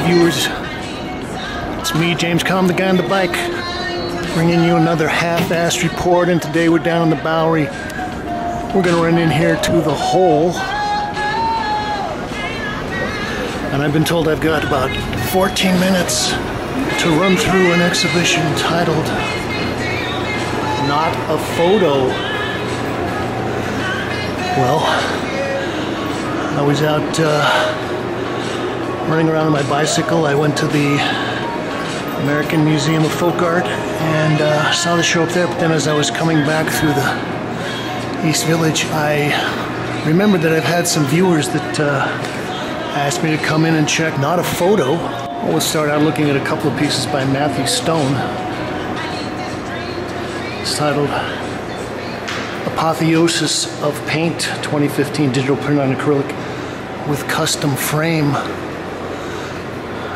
viewers. It's me, James Kalm, the guy on the bike, bringing you another half-assed report, and today we're down in the Bowery. We're gonna run in here to the hole, and I've been told I've got about 14 minutes to run through an exhibition titled Not a Photo. Well, I was out running around on my bicycle. I went to the American Museum of Folk Art and saw the show up there, but then as I was coming back through the East Village, I remembered that I've had some viewers that asked me to come in and check Not a Photo. We'll start out looking at a couple of pieces by Matthew Stone. It's titled Apotheosis of Paint, 2015 digital print on acrylic with custom frame.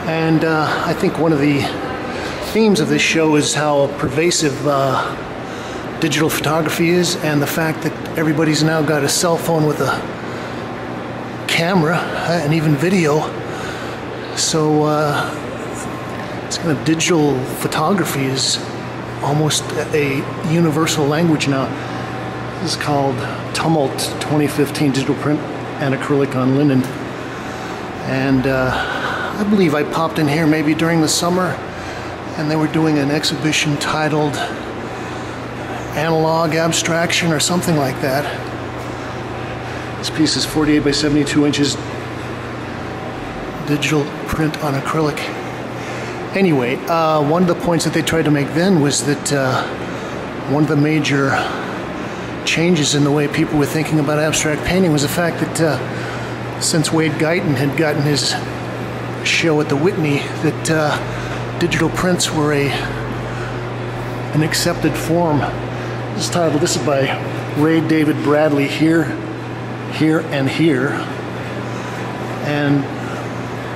And I think one of the themes of this show is how pervasive digital photography is, and the fact that everybody's now got a cell phone with a camera and even video. So it's kind of digital photography is almost a universal language now. This is called Tumult 2015 digital print and acrylic on linen. And I believe I popped in here maybe during the summer, and they were doing an exhibition titled Analog Abstraction or something like that. This piece is 48 by 72 inches digital print on acrylic. Anyway, one of the points that they tried to make then was that one of the major changes in the way people were thinking about abstract painting was the fact that since Wade Guyton had gotten his show at the Whitney, that digital prints were an accepted form. This is by Ray David Bradley, Here, Here, and Here. And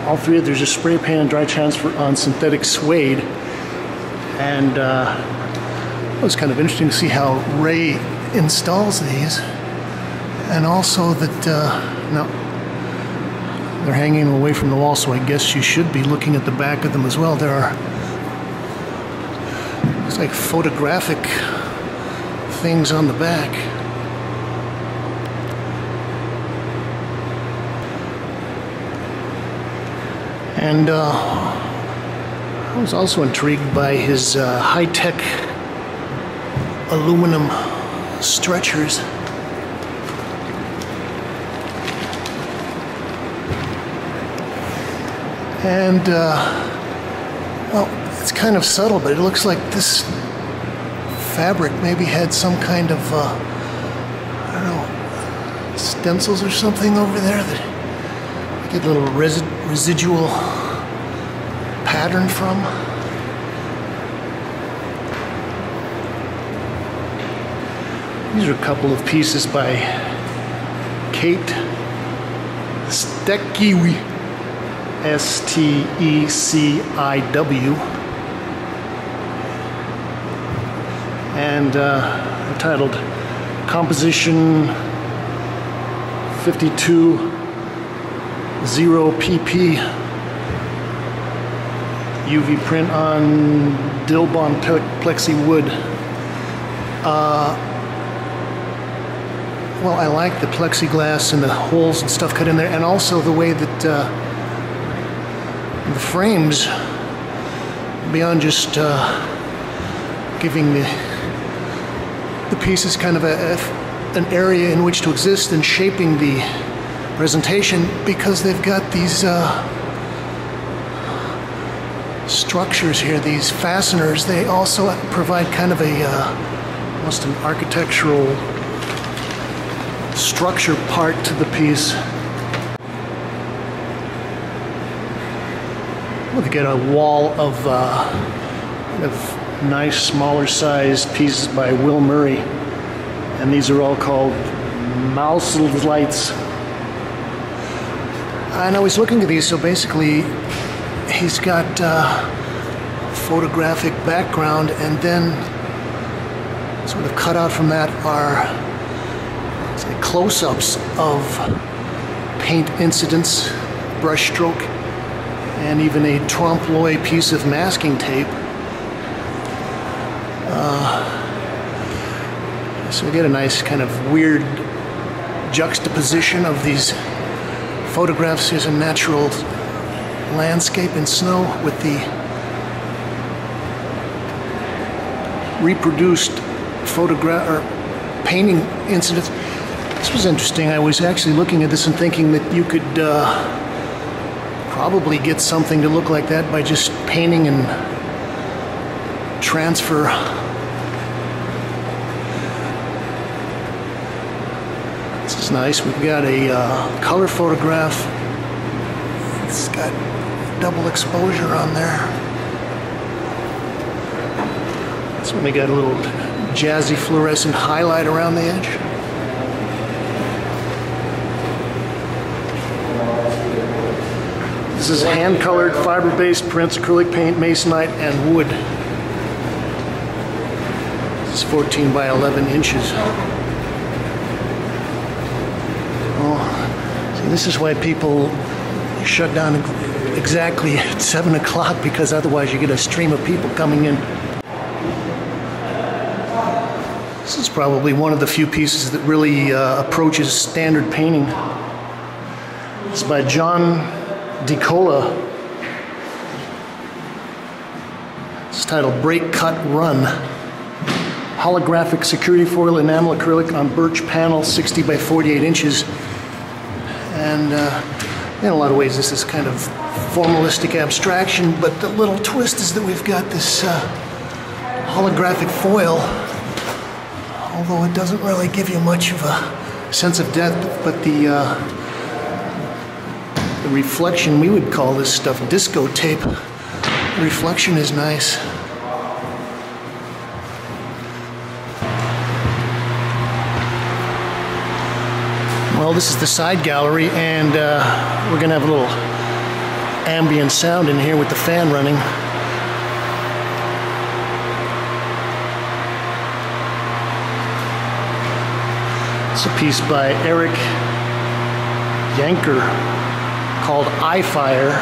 all three of there's a spray paint and dry transfer on synthetic suede. And it was kind of interesting to see how Ray installs these. And also that, now, they're hanging away from the wall, so I guess you should be looking at the back of them as well. There are, it's like photographic things on the back. And I was also intrigued by his high-tech aluminum stretchers. And, well, it's kind of subtle, but it looks like this fabric maybe had some kind of, I don't know, stencils or something over there that you get a little residual pattern from. These are a couple of pieces by Kate Steciw. S-T-E-C-I-W, and entitled Composition 52-0PP UV print on Dilbon plexi wood. Well, I like the plexiglass and the holes and stuff cut in there, and also the way that the frames, beyond just giving the pieces kind of an area in which to exist and shaping the presentation, because they've got these structures here, these fasteners. They also provide kind of almost an architectural structure part to the piece. We've got a wall of nice smaller sized pieces by Will Murray, and these are all called Mausel's lights. And I was looking at these, so basically he's got photographic background, and then sort of cut out from that are close-ups of paint incidents, brush stroke, and even a trompe-l'oeil piece of masking tape. So we get a nice kind of weird juxtaposition of these photographs. Here's a natural landscape in snow with the reproduced photograph or painting incidents. This was interesting. I was actually looking at this and thinking that you could probably get something to look like that by just painting and transfer. This is nice. We've got a color photograph. It's got double exposure on there. So we got a little jazzy fluorescent highlight around the edge. This is hand-colored, fiber-based prints, acrylic paint, masonite, and wood. This is 14 by 11 inches. Oh, see, this is why people shut down exactly at 7 o'clock, because otherwise you get a stream of people coming in. This is probably one of the few pieces that really approaches standard painting. It's by Jon DeCola. It's titled Break, Cut, Run. Holographic security foil enamel acrylic on birch panel, 60 by 48 inches. And in a lot of ways this is kind of formalistic abstraction, but the little twist is that we've got this holographic foil, although it doesn't really give you much of a sense of depth, but the reflection, we would call this stuff disco tape. The reflection is nice. Well, this is the side gallery, and we're gonna have a little ambient sound in here with the fan running. It's a piece by Yahnker called Eye Fire,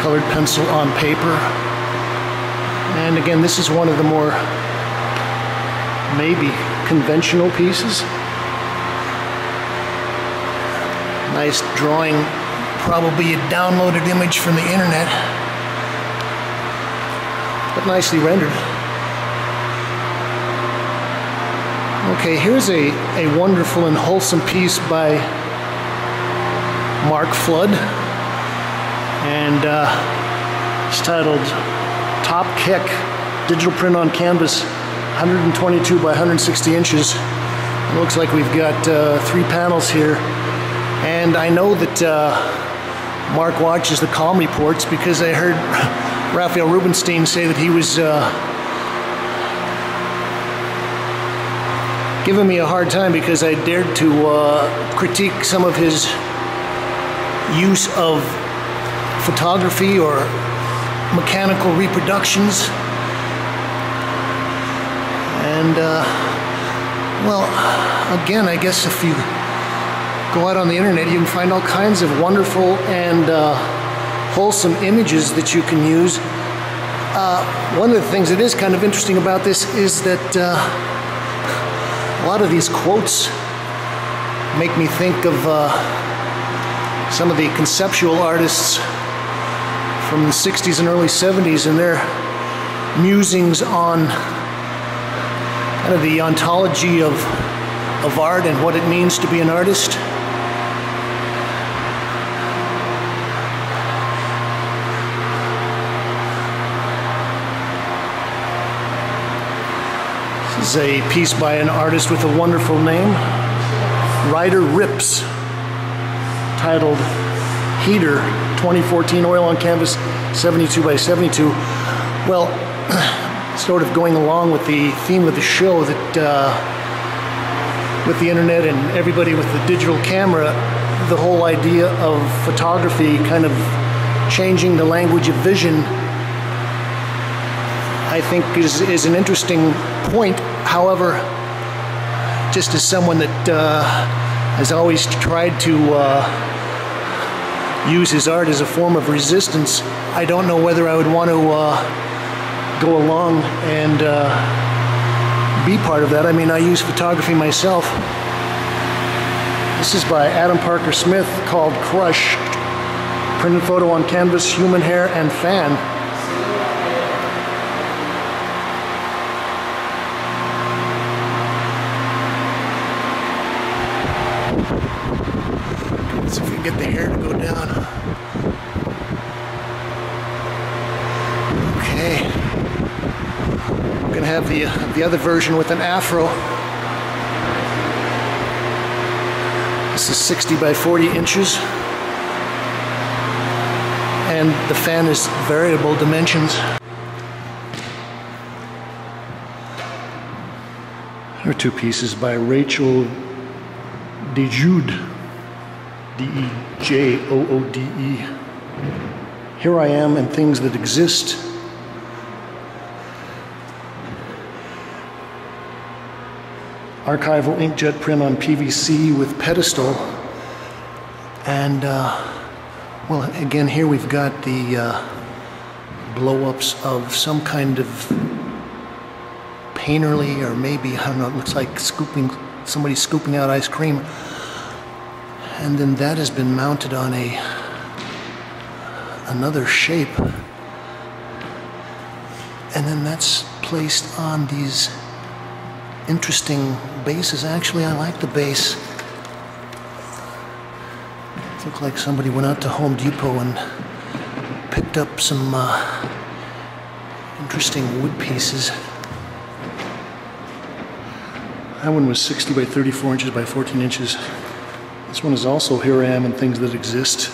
colored pencil on paper. And again, this is one of the more maybe conventional pieces. Nice drawing, probably a downloaded image from the internet, but nicely rendered. Okay, here's a wonderful and wholesome piece by Mark Flood, and it's titled Top Kick, digital print on canvas, 122 by 160 inches. It looks like we've got 3 panels here, and I know that Mark watches the Kalm reports, because I heard Raphael Rubinstein say that he was giving me a hard time because I dared to critique some of his use of photography or mechanical reproductions. And well, again, I guess if you go out on the internet, you can find all kinds of wonderful and wholesome images that you can use. One of the things that is kind of interesting about this is that a lot of these quotes make me think of some of the conceptual artists from the 60s and early 70s and their musings on kind of the ontology of art and what it means to be an artist. This is a piece by an artist with a wonderful name, Ryder Ripps, titled Heater, 2014 oil on canvas, 72 by 72. Well, sort of going along with the theme of the show, that with the internet and everybody with the digital camera, the whole idea of photography kind of changing the language of vision, I think is an interesting point. However, just as someone that has always tried to use his art as a form of resistance, I don't know whether I would want to go along and be part of that. I mean, I use photography myself. This is by Adam Parker Smith, called Crush. Printed photo on canvas, human hair, and fan. Let's see if we can get the hair to go down. Okay. We're gonna have the other version with an afro. This is 60 by 40 inches. And the fan is variable dimensions. There are two pieces by Rachel Dejoode, D-E-J-O-O-D-E. Here I Am and Things That Exist. Archival inkjet print on PVC with pedestal. And well, again, here we've got the blow-ups of some kind of painterly, or maybe, I don't know, it looks like somebody scooping out ice cream. And then that has been mounted on another shape. And then that's placed on these interesting bases. Actually, I like the base. It looked like somebody went out to Home Depot and picked up some interesting wood pieces. That one was 60 by 34 inches by 14 inches. This one is also Here I Am and Things That Exist.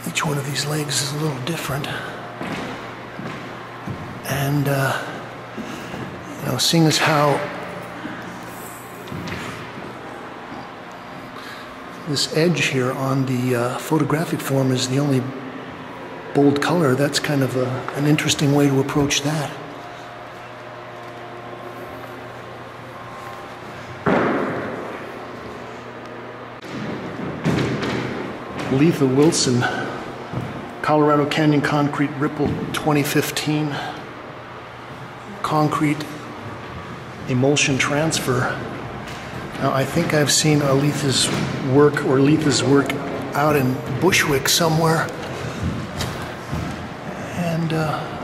Each one of these legs is a little different. And, you know, seeing as how this edge here on the photographic form is the only bold color, that's kind of an interesting way to approach that. Letha Wilson, Colorado Canyon Concrete Ripple 2015. Concrete emulsion transfer. Now, I think I've seen Letha's work out in Bushwick somewhere. And,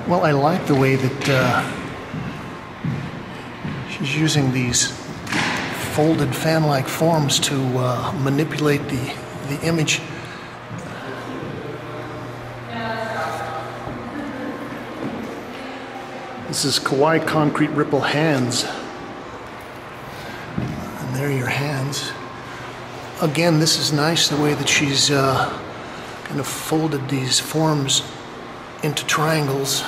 well, I like the way that she's using these folded fan-like forms to manipulate the image. This is Kawaii Concrete Ripple Hands. And there are your hands. Again, this is nice, the way that she's kind of folded these forms into triangles.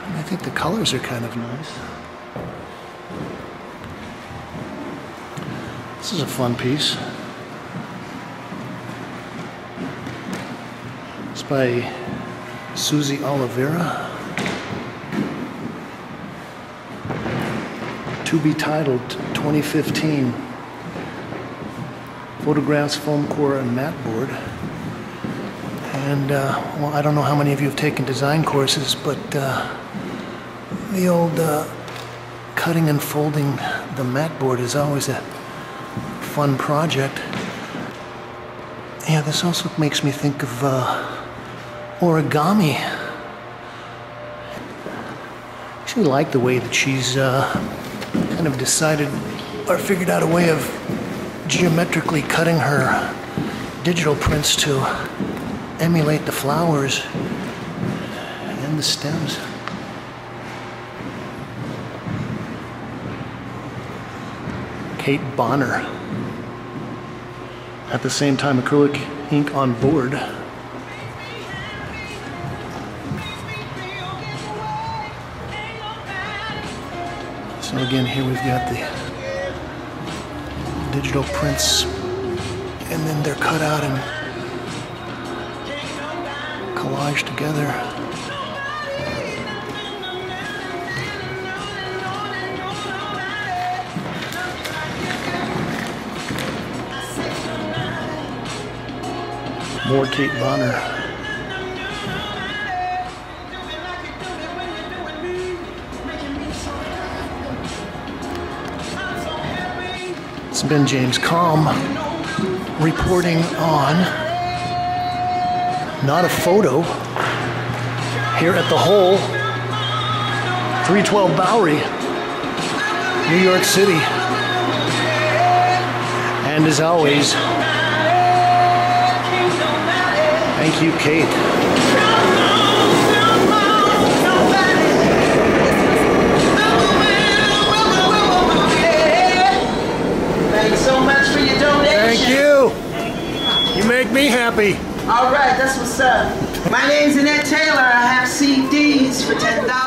And I think the colors are kind of nice. This is a fun piece. It's by Susy Oliveira. To be titled 2015. Photographs, foam core, and mat board. And, well, I don't know how many of you have taken design courses, but the old cutting and folding the mat board is always a fun project. Yeah, this also makes me think of origami. I actually like the way that she's kind of decided or figured out a way of geometrically cutting her digital prints to emulate the flowers and the stems. Kate Bonner. At the same time, acrylic ink on board. So again, here we've got the digital prints, and then they're cut out and collaged together. More Kate Bonner. It's been James Kalm reporting on Not a Photo here at the Hole, 312 Bowery, New York City. And as always, thank you, Kate. Thanks so much for your donation. Thank you. You make me happy. All right, that's what's up. My name's Annette Taylor. I have CDs for $10.